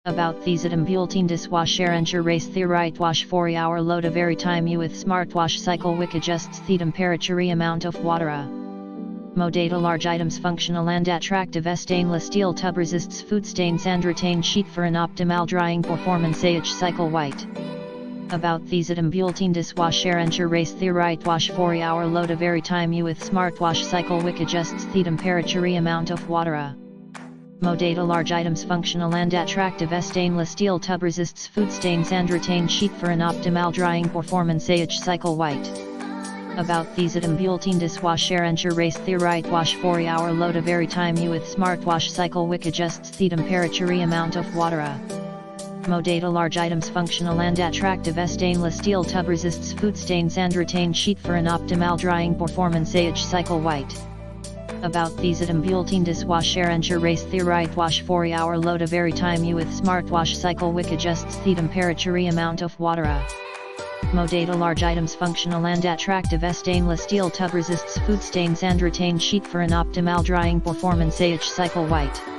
About these item Bulletin Dishwasher Ensure Race the right wash 4 hour load of every time you with SmartWash Cycle Wick adjusts the temperature amount of water. Modata large items functional and attractive stainless steel tub resists food stains and retains sheet for an optimal drying performance cycle white. About these item Bulletin Dishwasher Ensure Race the right wash 4 hour load of every time you with SmartWash Cycle Wick adjusts the temperature amount of water. Modata large items functional and attractive stainless steel tub resists food stains and retains sheet for an optimal drying performance cycle white. About these item Bulletin Dishwasher Ensure Race the right wash 4 hour load of every time you with SmartWash Cycle Wick adjusts the temperature amount of water. Modata large items functional and attractive stainless steel tub resists food stains and retains sheet for an optimal drying performance cycle white. About these item Bulletin Dishwasher Ensure Race the right wash 4 hour load of every time you with SmartWash Cycle Wick adjusts the temperature amount of water. Modata large items functional and attractive stainless steel tub resists food stains and retains sheet for an optimal drying performance cycle white.